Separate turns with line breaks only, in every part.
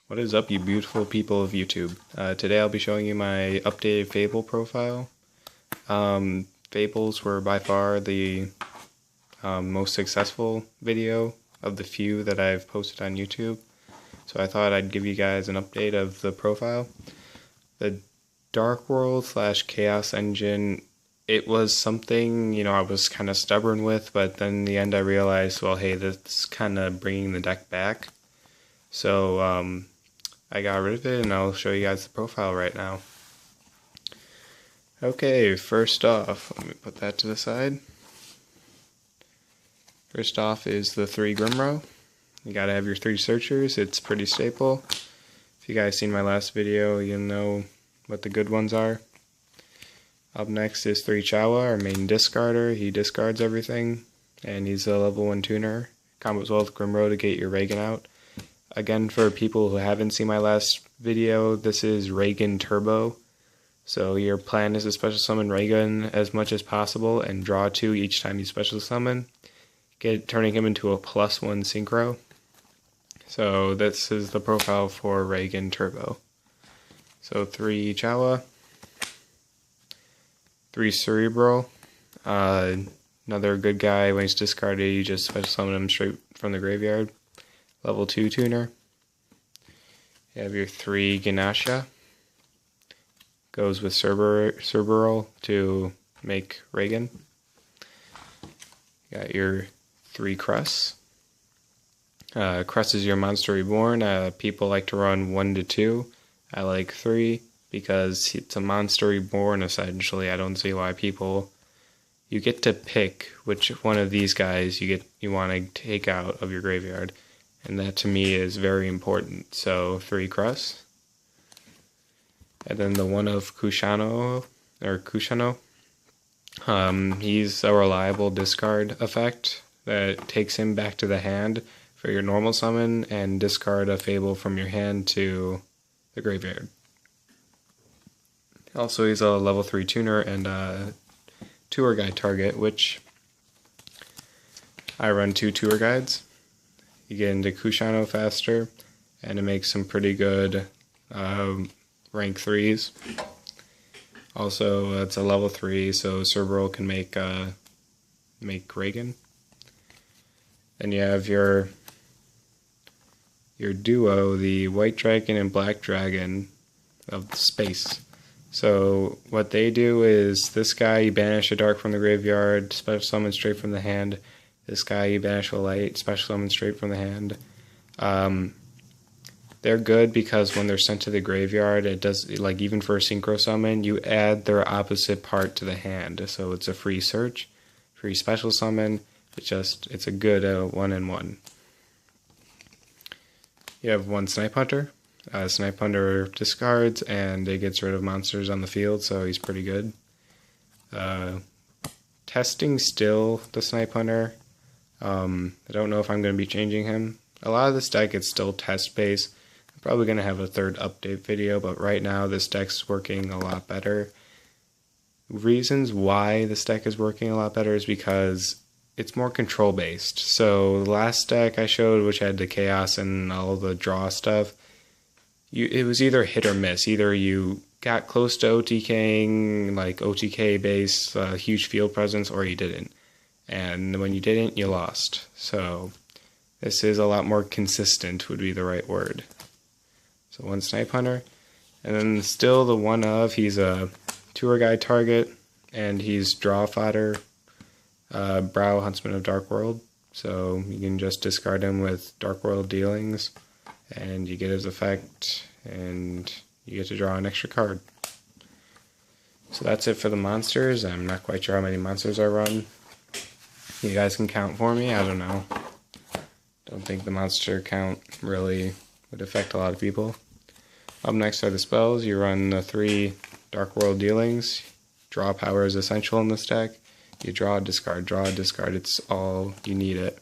What is up, you beautiful people of YouTube? Today I'll be showing you my updated Fable profile. Fables were by far the most successful video of the few that I've posted on YouTube, so I thought I'd give you guys an update of the profile. The Dark World / Chaos Engine, it was something, I was kind of stubborn with, but then in the end I realized, well, hey, that's kind of bringing the deck back. So, I got rid of it, and I'll show you guys the profile right now. Okay, first off, let me put that to the side. First off is the 3 Grimrow. You gotta have your 3 searchers, it's pretty staple. If you guys seen my last video, you'll know what the good ones are. Up next is 3 Chawa, our main discarder. He discards everything, and he's a level 1 tuner. Combos well with Grimrow to get your Reagan out. Again, for people who haven't seen my last video, this is Reagan Turbo. So your plan is to special summon Reagan as much as possible and draw 2 each time you special summon, turning him into a +1 synchro. So this is the profile for Reagan Turbo. So 3 Chawa, 3 Cerebral. Another good guy, when he's discarded, you just special summon him straight from the graveyard. Level 2 tuner. You have your 3 Ganasha. Goes with Cerebral to make Reagan. You got your 3 Crus. Crus is your Monster Reborn. People like to run 1 to 2. I like 3 because it's a Monster Reborn essentially. I don't see why you get to pick which one of these guys you want to take out of your graveyard. And that to me is very important. So 3 Crus. And then the one of Kushano. He's a reliable discard effect that takes him back to the hand for your normal summon and discard a Fable from your hand to the graveyard. Also, he's a level 3 tuner and a tour guide target, which I run 2 tour guides. You get into Kushano faster, and it makes some pretty good rank 3s. Also, it's a level 3, so Cerebral can make Reagan. Then you have your duo, the White Dragon and Black Dragon of the space. So what they do is, this guy you banish a dark from the graveyard, special summon straight from the hand. This guy you banish a light, special summon straight from the hand. They're good because when they're sent to the graveyard, it does, like even for a synchro summon, you add their opposite part to the hand. So it's a free search, free special summon. It's a good 1-in-1. You have 1 Snipe Hunter. Snipe Hunter discards and it gets rid of monsters on the field, so he's pretty good. Testing still the Snipe Hunter. I don't know if I'm going to be changing him. A lot of this deck is still test-based. I'm probably going to have a 3rd update video, but right now this deck's working a lot better. Reasons why this deck is working a lot better is because it's more control-based. So the last deck I showed, which had the Chaos and all the draw stuff, it was either hit or miss. Either you got close to OTKing, like OTK-based, huge field presence, or you didn't. And when you didn't, you lost. So this is a lot more consistent, would be the right word. So 1 Snipe Hunter. And then still the one of, he's a tour guide target, and he's draw fodder, Brow Huntsman of Dark World. So you can just discard him with Dark World dealings, and you get his effect, and you get to draw an extra card. So that's it for the monsters. I'm not quite sure how many monsters I run. You guys can count for me, I don't know. Don't think the monster count really would affect a lot of people. Up next are the spells. You run the 3 Dark World dealings. Draw power is essential in this deck. You draw, discard, it's all you need it.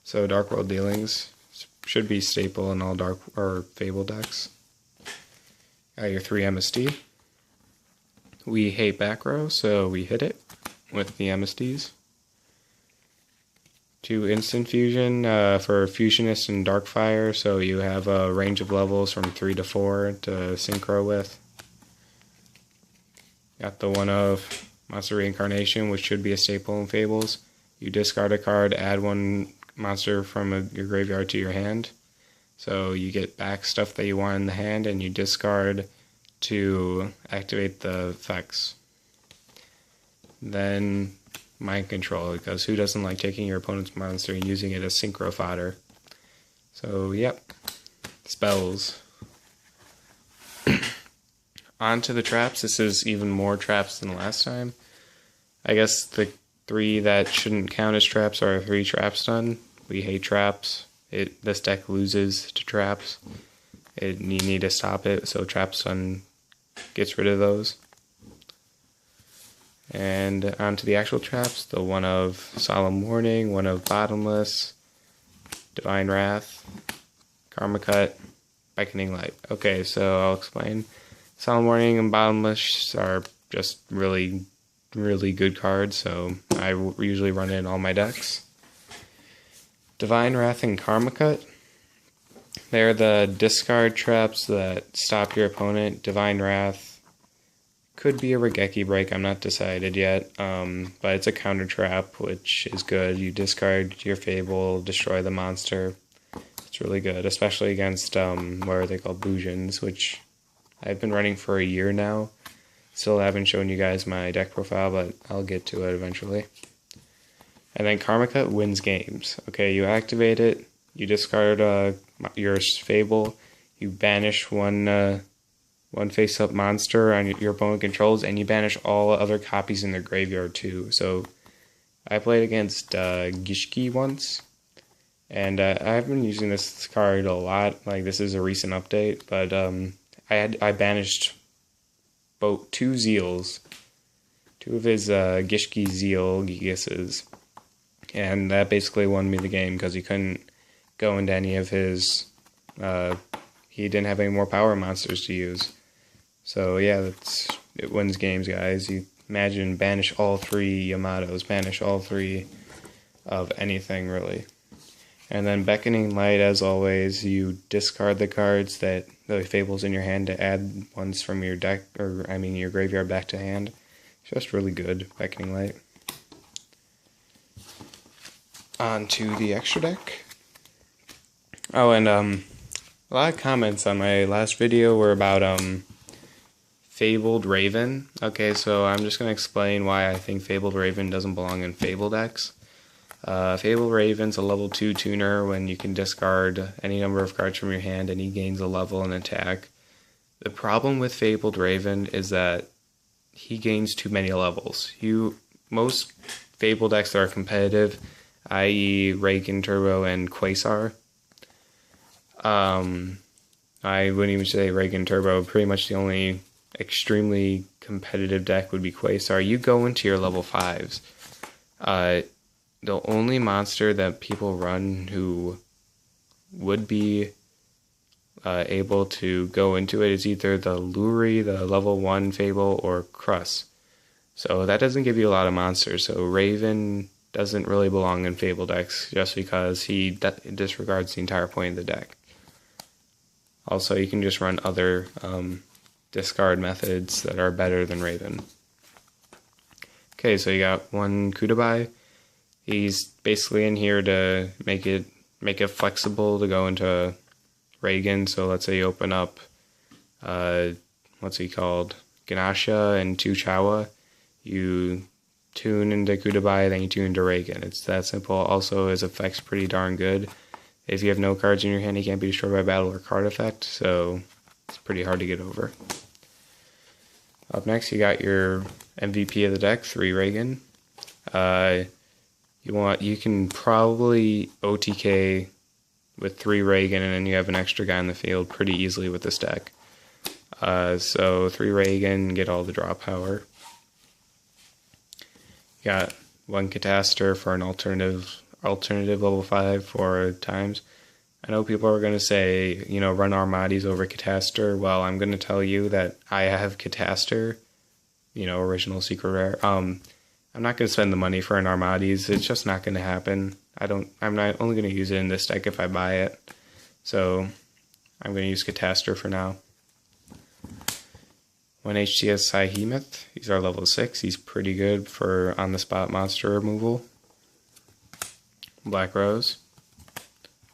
So Dark World dealings should be staple in all Dark or Fable decks. Got your 3 MSD. We hate back row, so we hit it with the MSDs. to instant fusion for Fusionist and Darkfire, so you have a range of levels from 3 to 4 to synchro with. Got the one of Monster Reincarnation, which should be a staple in Fables. You discard a card, add one monster from your graveyard to your hand. So you get back stuff that you want in the hand, and you discard to activate the effects. Then Mind Control, because who doesn't like taking your opponent's monster and using it as synchro fodder? So, yep. Spells. On to the traps. This is even more traps than last time. I guess the 3 that shouldn't count as traps are 3 traps done. We hate traps. This deck loses to traps. You need to stop it, so traps done gets rid of those. And on to the actual traps, the one of Solemn Warning, one of Bottomless, Divine Wrath, Karma Cut, Beckoning Light. Okay, so I'll explain. Solemn Warning and Bottomless are just really, really good cards, so I usually run it in all my decks. Divine Wrath and Karma Cut, they're the discard traps that stop your opponent. Divine Wrath could be a Regeki break, I'm not decided yet, but it's a counter trap, which is good. You discard your Fable, destroy the monster. It's really good, especially against, what are they called, Bujins, which I've been running for a year now. Still haven't shown you guys my deck profile, but I'll get to it eventually. And then Karma Cut wins games. Okay, you activate it, you discard your Fable, you banish one face-up monster on your opponent controls, and you banish all other copies in their graveyard too. So I played against Gishki once, and I've been using this card a lot. Like, this is a recent update, but I banished both 2 Zeals, 2 of his Gishki Zeal Gigises, and that basically won me the game because he couldn't go into any of his. He didn't have any more power monsters to use. So yeah, it wins games, guys. You imagine banish all 3 Yamatos, banish all 3 of anything, really. And then Beckoning Light, as always, you discard the cards that the Fables in your hand to add ones from your deck, or I mean your graveyard back to hand. It's just really good, Beckoning Light. On to the extra deck. Oh, and a lot of comments on my last video were about Fabled Raven. Okay, so I'm just going to explain why I think Fabled Raven doesn't belong in Fable decks. Fabled Raven's a level 2 tuner when you can discard any number of cards from your hand and he gains a level and attack. The problem with Fabled Raven is that he gains too many levels. Most Fable decks that are competitive, i.e. Reagan, Turbo, and Quasar. I wouldn't even say Reagan Turbo. Pretty much the only extremely competitive deck would be Quasar. You go into your level 5s. The only monster that people run who would be able to go into it is either the Luri, the level 1 Fable, or Kruss. So that doesn't give you a lot of monsters. So Raven doesn't really belong in Fable decks just because he disregards the entire point of the deck. Also, you can just run other discard methods that are better than Raven. Okay, so you got one Kudabai. He's basically in here to make it flexible to go into Reagan. So let's say you open up, what's he called, Ganasha and 2 Chawa. You tune into Kudabai, then you tune into Reagan. It's that simple. Also, his effect's pretty darn good. If you have no cards in your hand, he can't be destroyed by battle or card effect, so it's pretty hard to get over. Up next, you got your MVP of the deck, 3 Reagan. You can probably OTK with 3 Reagan, and then you have an extra guy in the field pretty easily with this deck. So 3 Reagan, get all the draw power. You got 1 Cataster for an alternative level 5 for times. I know people are going to say, run Armadis over Cataster. Well, I'm going to tell you that I have Cataster, original secret rare. I'm not going to spend the money for an Armadis. It's just not going to happen. I'm not only going to use it in this deck if I buy it. So I'm going to use Catastor for now. 1 HTS Psyhemoth. He's our level 6. He's pretty good for on-the-spot monster removal. Black Rose.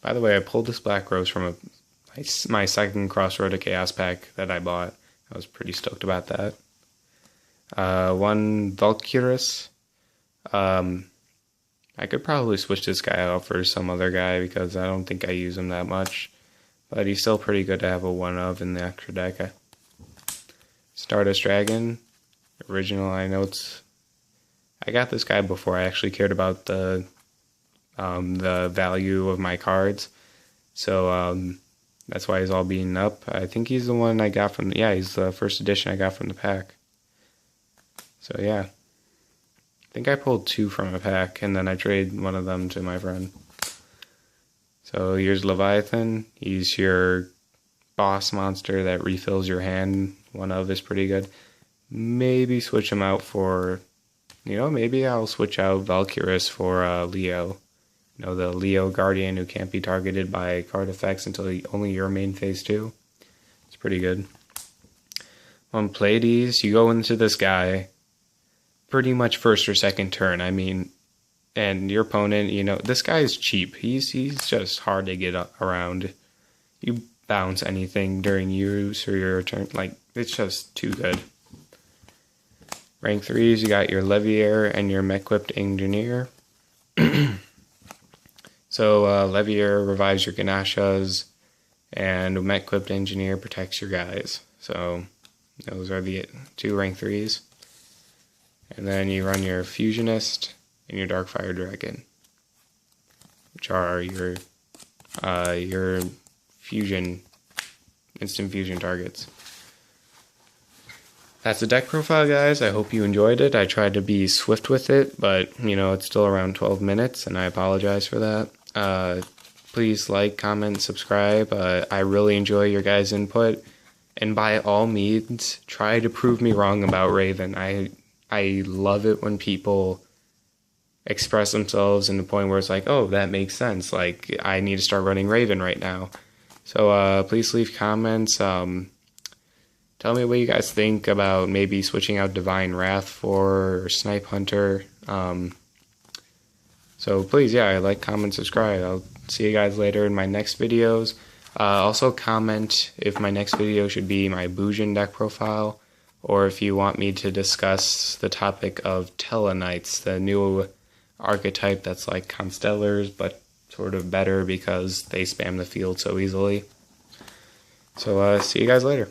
By the way, I pulled this Black Rose from my second Crossroad to Chaos pack that I bought. I was pretty stoked about that. 1 Valkyrus. I could probably switch this guy out for some other guy because I don't think I use him that much. But he's still pretty good to have a 1 of in the extra deck. Stardust Dragon. Original, I know I got this guy before I actually cared about the value of my cards. So that's why he's all beaten up. I think he's the one I got from, he's the first edition I got from the pack. So yeah. I think I pulled 2 from a pack, and then I traded one of them to my friend. So here's Leviathan. He's your boss monster that refills your hand. 1 of is pretty good. Maybe switch him out for, maybe I'll switch out Valkyrus for Leo. The Leo Guardian who can't be targeted by card effects until only your main phase 2. It's pretty good. On Pleiades, you go into this guy pretty much first or second turn. And your opponent, this guy is cheap. He's just hard to get around. You bounce anything during use or your turn. It's just too good. Rank 3s, you got your Levier and your Mech-Equipped Engineer. So Levier revives your Ganashas, and Mech-Equipped Engineer protects your guys. So those are the 2 rank 3s. And then you run your Fusionist and your Darkfire Dragon, which are your instant fusion targets. That's the deck profile, guys. I hope you enjoyed it. I tried to be swift with it, but it's still around 12 minutes, and I apologize for that. Please like, comment, subscribe. I really enjoy your guys' input, and by all means, try to prove me wrong about Raven. I love it when people express themselves in the point where it's like, oh, that makes sense. I need to start running Raven right now. So please leave comments. Tell me what you guys think about maybe switching out Divine Wrath for Snipe Hunter. So please, like, comment, subscribe. I'll see you guys later in my next videos. Also comment if my next video should be my Bujin deck profile, or if you want me to discuss the topic of Telenites, the new archetype that's like Constellars, but sort of better because they spam the field so easily. So see you guys later.